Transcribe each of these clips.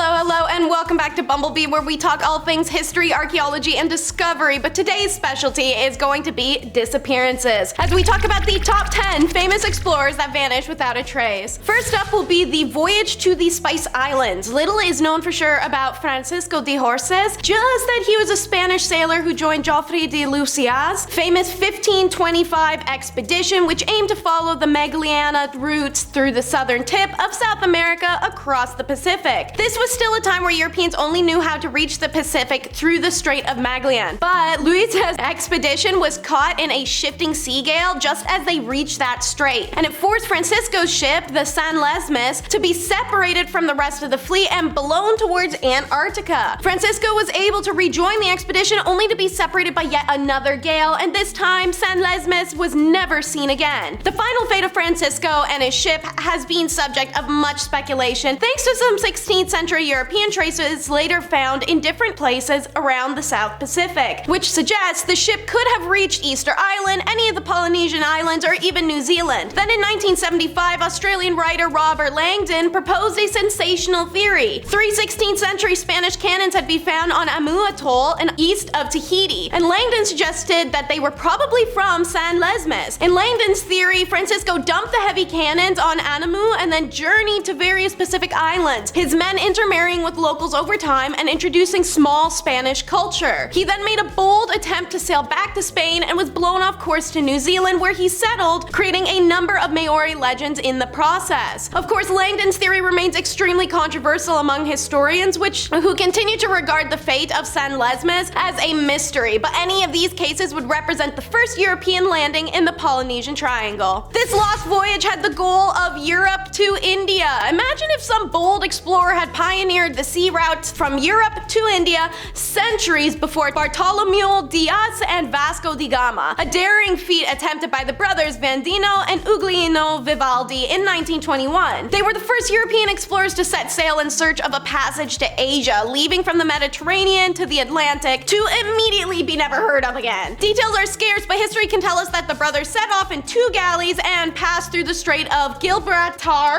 Hello, and welcome back to Bumblebee, where we talk all things history, archaeology, and discovery, but today's specialty is going to be disappearances, as we talk about the top 10 famous explorers that vanished without a trace. First up will be the voyage to the Spice Islands. Little is known for sure about Francisco de Horses, just that he was a Spanish sailor who joined Joffre de Lucia's famous 1525 expedition, which aimed to follow the Magellanic routes through the southern tip of South America across the Pacific. This was still a time where Europeans only knew how to reach the Pacific through the Strait of Magellan, but Luis's expedition was caught in a shifting sea gale just as they reached that strait, and it forced Francisco's ship, the San Lesmes, to be separated from the rest of the fleet and blown towards Antarctica. Francisco was able to rejoin the expedition only to be separated by yet another gale, and this time San Lesmes was never seen again. The final fate of Francisco and his ship has been subject of much speculation, thanks to some 16th century European traces later found in different places around the South Pacific, which suggests the ship could have reached Easter Island, any of the Polynesian islands, or even New Zealand. Then in 1975, Australian writer Robert Langdon proposed a sensational theory. 3 16th century Spanish cannons had been found on Amu Atoll and east of Tahiti, and Langdon suggested that they were probably from San Lesmes. In Langdon's theory, Francisco dumped the heavy cannons on Anamu and then journeyed to various Pacific islands, his men intermarrying with locals over time and introducing small Spanish culture. He then made a bold attempt to sail back to Spain and was blown off course to New Zealand, where he settled, creating a number of Maori legends in the process. Of course, Langdon's theory remains extremely controversial among historians, who continue to regard the fate of San Lesmes as a mystery, but any of these cases would represent the first European landing in the Polynesian Triangle. This lost voyage had the goal of Europe to India. Imagine if some bold explorer had pioneered the sea routes from Europe to India centuries before Bartolomeu Diaz and Vasco da Gama, a daring feat attempted by the brothers Vandino and Ugliano Vivaldi in 1921. They were the first European explorers to set sail in search of a passage to Asia, leaving from the Mediterranean to the Atlantic to immediately be never heard of again. Details are scarce, but history can tell us that the brothers set off in 2 galleys and passed through the Strait of Gibraltar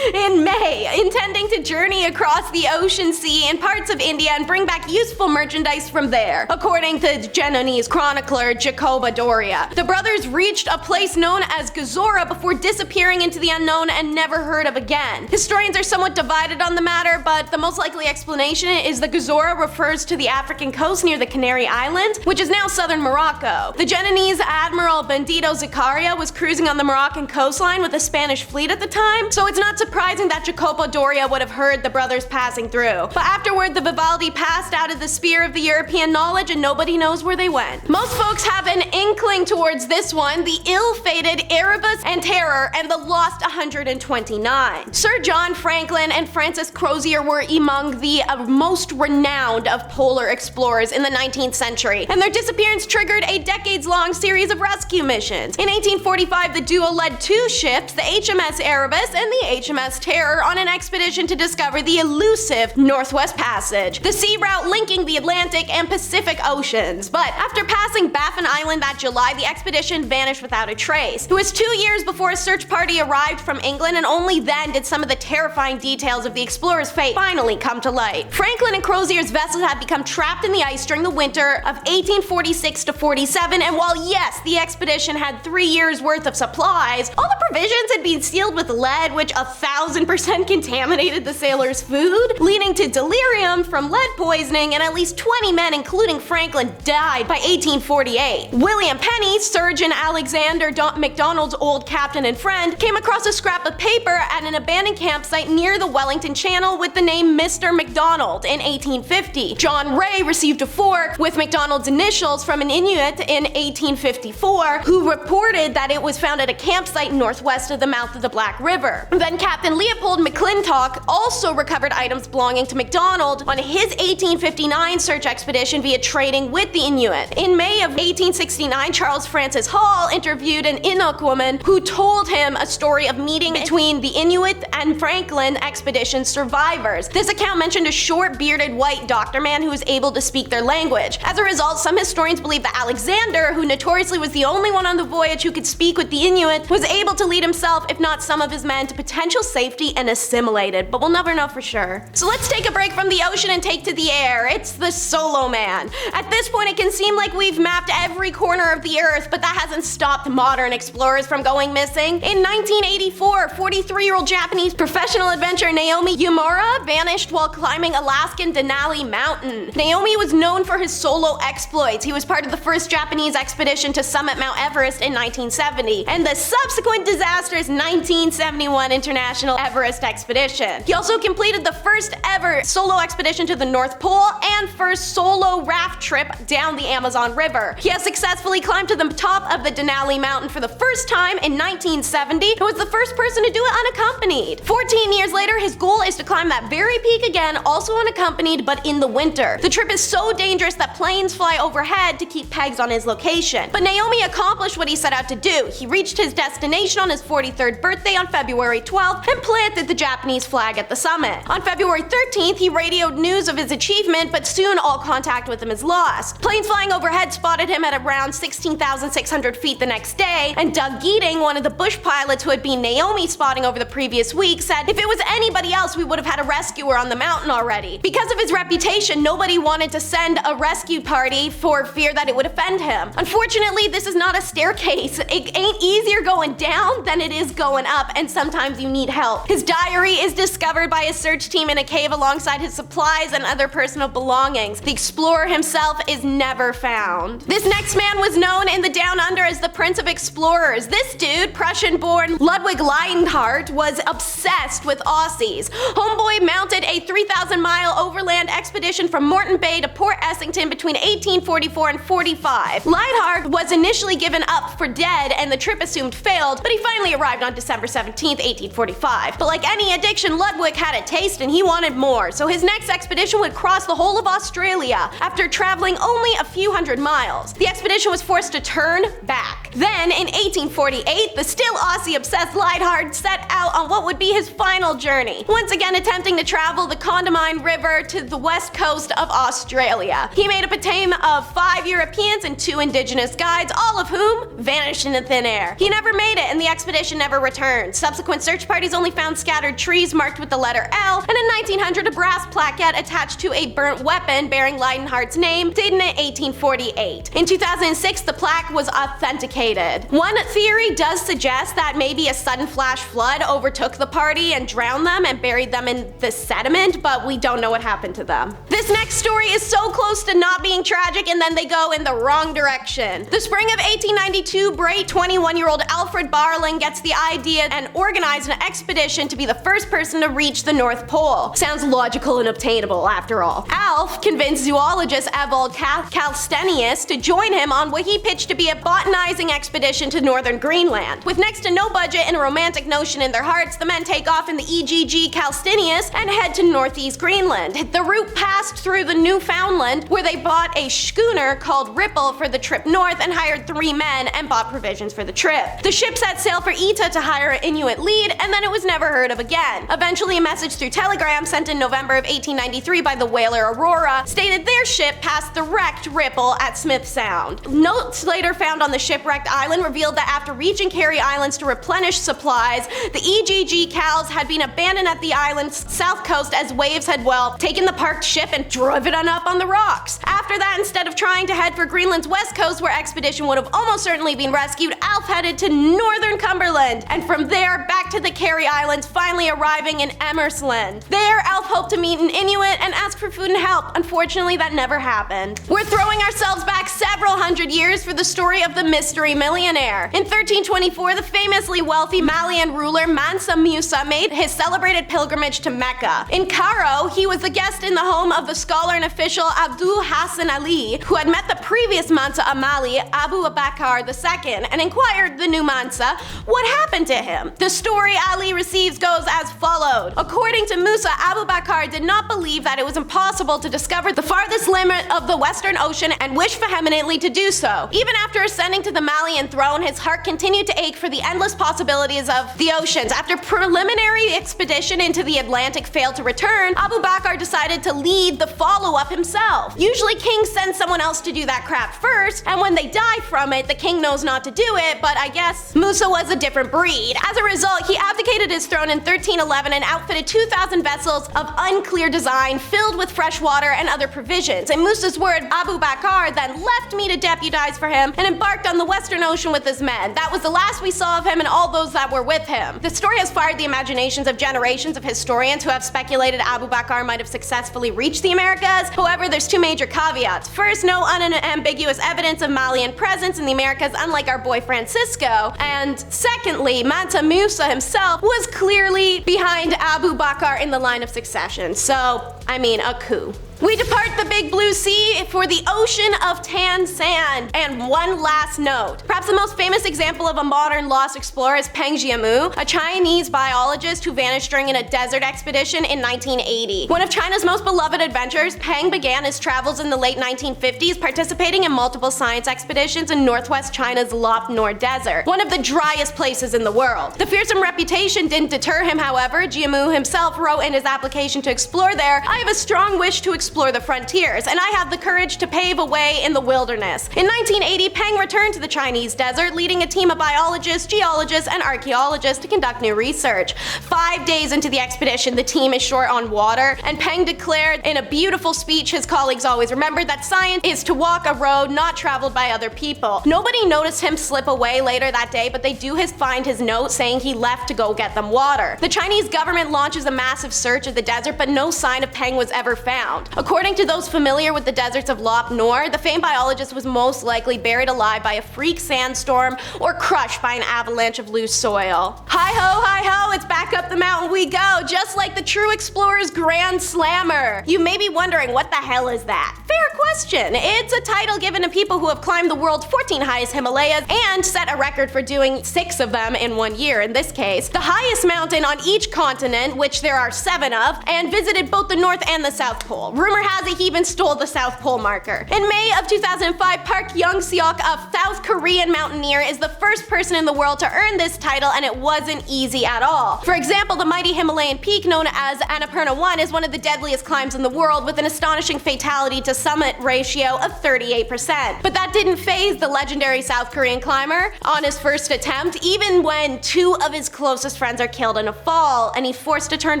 in May, intending to journey across the ocean sea in parts of India and bring back useful merchandise from there, according to Genoese chronicler Jacoba Doria. The brothers reached a place known as Gazora before disappearing into the unknown and never heard of again. Historians are somewhat divided on the matter, but the most likely explanation is the Gazora refers to the African coast near the Canary Islands, which is now southern Morocco. The Genoese admiral Bandito Zaccaria was cruising on the Moroccan coastline with a Spanish fleet at the time, so it's not surprising that Jacopo Doria would have heard the brothers passing through. But afterward, the Vivaldi passed out of the sphere of the European knowledge and nobody knows where they went. Most folks have an inkling towards this one, the ill-fated Erebus and Terror and the Lost 129. Sir John Franklin and Francis Crozier were among the most renowned of polar explorers in the 19th century, and their disappearance triggered a decades-long series of rescue missions. In 1845, the duo led 2 ships, the HMS Erebus and the HMS Terror, on an expedition to discover the elusive Northwest Passage, the sea route linking the Atlantic and Pacific Oceans. But after passing Baffin Island that July, the expedition vanished without a trace. It was 2 years before a search party arrived from England, and only then did some of the terrifying details of the explorer's fate finally come to light. Franklin and Crozier's vessels had become trapped in the ice during the winter of 1846 to 47, and while yes, the expedition had 3 years worth of supplies, all the provisions had been sealed with lead, which 1000% contaminated the sailors' food, leading to delirium from lead poisoning, and at least 20 men, including Franklin, died by 1848. William Penny, Surgeon Alexander MacDonald's old captain and friend, came across a scrap of paper at an abandoned campsite near the Wellington Channel with the name Mr. MacDonald in 1850. John Ray received a fork with MacDonald's initials from an Inuit in 1854, who reported that it was found at a campsite northwest of the mouth of the Black River. Then Captain Leopold McClintock also recovered items belonging to MacDonald on his 1859 search expedition via trading with the Inuit. In May of 1869, Charles Francis Hall interviewed an Inuk woman who told him a story of meeting between the Inuit and Franklin expedition survivors. This account mentioned a short, bearded, white doctor man who was able to speak their language. As a result, some historians believe that Alexander, who notoriously was the only one on the voyage who could speak with the Inuit, was able to lead himself, if not some of his men, to potential safety and assimilated, but we'll never know for sure. So Let's take a break from the ocean and take to the air. It's the Solo Man. At this point, it can seem like we've mapped every corner of the Earth, but that hasn't stopped modern explorers from going missing. In 1984, 43-year-old Japanese professional adventurer Naomi Yamura vanished while climbing Alaskan Denali Mountain. Naomi was known for his solo exploits. He was part of the first Japanese expedition to summit Mount Everest in 1970, and the subsequent disastrous 1971 International Everest Expedition. He also completed the first ever solo expedition to the North Pole and first solo raft trip down the Amazon River. He has successfully climbed to the top of the Denali Mountain for the first time in 1970 and was the first person to do it unaccompanied. 14 years later, his goal is to climb that very peak again, also unaccompanied, but in the winter. The trip is so dangerous that planes fly overhead to keep pegs on his location. But Naomi accomplished what he set out to do. He reached his destination on his 43rd birthday on February 12th and planted the Japanese flag at the summit. On February 13th, he radioed news of his achievement, but soon all contact with him is lost. Planes flying overhead spotted him at around 16,600 feet the next day, and Doug Geeting, one of the bush pilots who had been Naomi's spotting over the previous week, said if it was anybody else, we would have had a rescuer on the mountain already. Because of his reputation, nobody wanted to send a rescue party for fear that it would offend him. Unfortunately, this is not a staircase. It ain't easier going down than it is going up, and sometimes you need help. His diary is discovered by a search team in a cave alongside his supplies and other personal belongings. The explorer himself is never found. This next man was known in the Down Under as the Prince of Explorers. This dude, Prussian-born Ludwig Leinhardt, was obsessed with Aussies. Homeboy mounted a 3,000-mile overland expedition from Moreton Bay to Port Essington between 1844 and 45. Leinhardt was initially given up for dead and the trip assumed failed, but he finally arrived on December 17, 1845. But like any addiction, Ludwig had a taste and he wanted more, so his next expedition would cross the whole of Australia after traveling only a few hundred miles. The expedition was forced to turn back. Then, in 1848, the still Aussie-obsessed Leinhardt set out on what would be his final journey, once again attempting to travel the Condamine River to the west coast of Australia. He made up a team of 5 Europeans and 2 indigenous guides, all of whom vanished into thin air. He never made it, and the expedition never returned. Subsequent search parties only found scattered trees marked with the letter L, and in 1900 a brass plaquette attached to a burnt weapon bearing Leinhardt's name, dated in 1848. In 2006, the plaque was authenticated. One theory does suggest that maybe a sudden flash flood overtook the party and drowned them and buried them in the sediment, but we don't know what happened to them. This next story is so close to not being tragic, and then they go in the wrong direction. The spring of 1892, bright 21-year-old Alfred Barling gets the idea and organized an expedition to be the first person to reach the North Pole. Sounds logical and obtainable, after all. Alf convinced zoologist Evald Kalstenius to join him on what he pitched to be a botanizing expedition to northern Greenland. With next to no budget and a romantic notion in their hearts, the men take off in the EGG Kalstenius and head to northeast Greenland. The route passed through the Newfoundland, where they bought a schooner called Ripple for the trip north and hired 3 men and bought provisions for the trip. The ship set sail for Ita to hire an Inuit lead, and then it was never heard of again. Eventually, a message through telegram sent in November of 1893 by the whaler Aurora stated their ship passed the wrecked Ripple at Smith Sound. Notes later found on the shipwrecked island revealed that after reaching Carey Islands to replenish supplies, the EGG Cals had been abandoned at the island's south coast as waves had, taken the parked ship and driven it up on the rocks. After that, instead of trying to head for Greenland's west coast where expedition would have almost certainly been rescued, Alf headed to northern Cumberland, and from there back to the Carey Islands, finally arriving in Emersland. There, Alf hoped to meet an Inuit and ask for food and help. Unfortunately, that never happened. We're throwing ourselves back several hundred years for the story of the mystery millionaire. In 1324, the famously wealthy Malian ruler Mansa Musa made his celebrated pilgrimage to Mecca. In Cairo, he was the guest in the home of the scholar and official Abdul Hassan Ali, who had met the previous Mansa Amali, Abu Bakr II, and inquired the new Mansa what happened to him. The story Ali receives goes as followed. According to Musa, Abu Bakr did not believe that it was impossible to discover the farthest limit of the Western Ocean and wished vehemently to do so. Even after ascending to the Malian throne, his heart continued to ache for the endless possibilities of the oceans. After preliminary expedition into the Atlantic failed to return, Abu Bakr decided to lead the follow-up himself. Usually kings send someone else to do that crap first, and when they die from it, the king knows not to do it, but I guess Musa was a different breed. As a result, he abdicated his throne in 1311 and outfitted 2,000 vessels of unclear design filled with fresh water and other provisions. In Musa's word, Abu Bakr then left me to deputize for him and embarked on the Western Ocean with his men. That was the last we saw of him and all those that were with him. The story has fired the imaginations of generations of historians who have speculated Abu Bakr might have successfully reached the Americas. However, there's two major caveats. First, no unambiguous evidence of Malian presence in the Americas, unlike our boy Francisco. And secondly, Mansa Musa himself was clearly behind Abu Bakr in the line of succession. So, I mean, a coup. We depart the big blue sea for the ocean of tan sand. And one last note. Perhaps the most famous example of a modern lost explorer is Peng Jiamu, a Chinese biologist who vanished during a desert expedition in 1980. One of China's most beloved adventures, Peng began his travels in the late 1950s, participating in multiple science expeditions in northwest China's Lop Nor Desert, one of the driest places in the world. The fearsome reputation didn't deter him, however. Jiamu himself wrote in his application to explore there, "I have a strong wish to explore the frontiers, and I have the courage to pave a way in the wilderness." In 1980, Peng returned to the Chinese desert, leading a team of biologists, geologists, and archaeologists to conduct new research. 5 days into the expedition, the team is short on water, and Peng declared in a beautiful speech his colleagues always remembered that science is to walk a road not traveled by other people. Nobody noticed him slip away later that day, but they do find his note saying he left to go get them water. The Chinese government launches a massive search of the desert, but no sign of Peng was ever found. According to those familiar with the deserts of Lop Nor, the famed biologist was most likely buried alive by a freak sandstorm or crushed by an avalanche of loose soil. Hi ho, it's back up the mountain we go, just like the true explorer's Grand Slammer. You may be wondering, what the hell is that? Fair question. It's a title given to people who have climbed the world's 14 highest Himalayas and set a record for doing 6 of them in 1 year, in this case, the highest mountain on each continent, which there are 7 of, and visited both the North and the South Pole. Rumor has it he even stole the South Pole marker. In May of 2005, Park Young-seok, a South Korean mountaineer, is the first person in the world to earn this title, and it wasn't easy at all. For example, the mighty Himalayan peak known as Annapurna 1 is one of the deadliest climbs in the world, with an astonishing fatality to summit ratio of 38%. But that didn't faze the legendary South Korean climber on his first attempt, even when 2 of his closest friends are killed in a fall, and he's forced to turn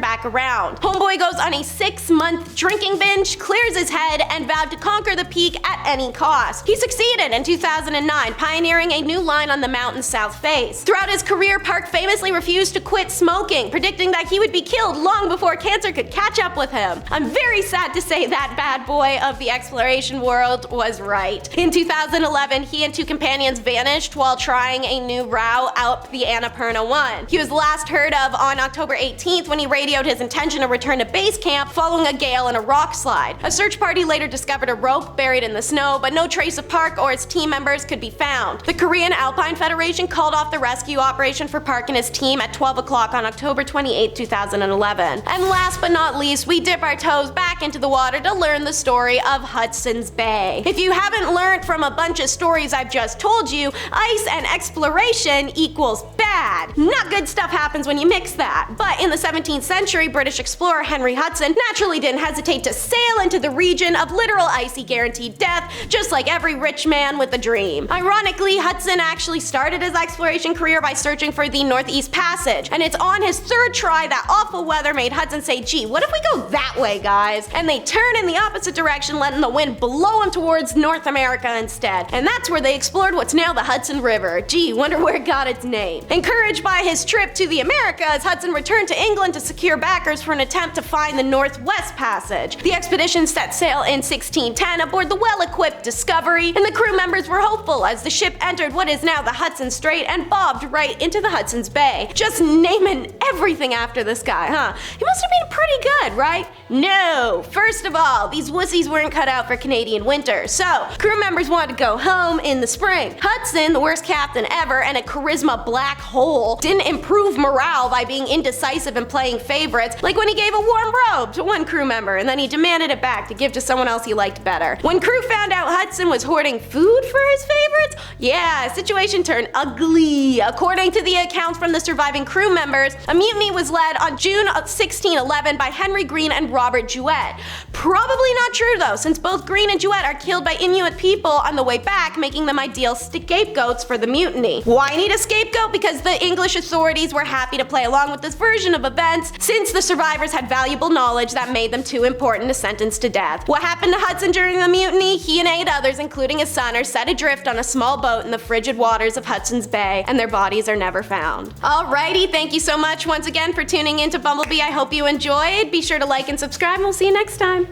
back around. Homeboy goes on a 6-month drinking binge, clears his head, and vowed to conquer the peak at any cost. He succeeded in 2009, pioneering a new line on the mountain's south face. Throughout his career, Park famously refused to quit smoking, predicting that he would be killed long before cancer could catch up with him. I'm very sad to say that bad boy of the exploration world was right. In 2011, he and 2 companions vanished while trying a new route up the Annapurna 1. He was last heard of on October 18th when he radioed his intention to return to base camp following a gale and a rock slide. A search party later discovered a rope buried in the snow, but no trace of Park or his team members could be found. The Korean Alpine Federation called off the rescue operation for Park and his team at 12 o'clock on October 28, 2011. And last but not least, we dip our toes back into the water to learn the story of Hudson's Bay. If you haven't learned from a bunch of stories I've just told you, ice and exploration equals bad. Not good stuff happens when you mix that. But in the 17th century, British explorer Henry Hudson naturally didn't hesitate to sail into the region of literal icy guaranteed death, just like every rich man with a dream. Ironically, Hudson actually started his exploration career by searching for the Northeast Passage, and it's on his 3rd try that awful weather made Hudson say, "Gee, what if we go that way, guys?" And they turn in the opposite direction, letting the wind blow them towards North America instead. And that's where they explored what's now the Hudson River. Gee, wonder where it got its name. Encouraged by his trip to the Americas, Hudson returned to England to secure backers for an attempt to find the Northwest Passage. The expedition set sail in 1610 aboard the well-equipped Discovery, and the crew members were hopeful as the ship entered what is now the Hudson Strait and bobbed right into the Hudson's Bay. Just naming everything after this guy, huh? He must have been pretty good, right? No! true. First of all, these wussies weren't cut out for Canadian winter, so crew members wanted to go home in the spring. Hudson, the worst captain ever and a charisma black hole, didn't improve morale by being indecisive and playing favorites, like when he gave a warm robe to one crew member and then he demanded it back to give to someone else he liked better. When crew found out Hudson was hoarding food for his favorites, yeah, situation turned ugly. According to the accounts from the surviving crew members, a mutiny was led on June 1611 by Henry Green and Robert Juet. Probably not true though, since both Green and Juet are killed by Inuit people on the way back, making them ideal scapegoats for the mutiny. Why need a scapegoat? Because the English authorities were happy to play along with this version of events, since the survivors had valuable knowledge that made them too important to sentence to death. What happened to Hudson during the mutiny? He and 8 others, including his son, are set adrift on a small boat in the frigid waters of Hudson's Bay, and their bodies are never found. Alrighty, thank you so much once again for tuning in to Bumblebee. I hope you enjoyed. Be sure to like and subscribe, and we'll see you next time.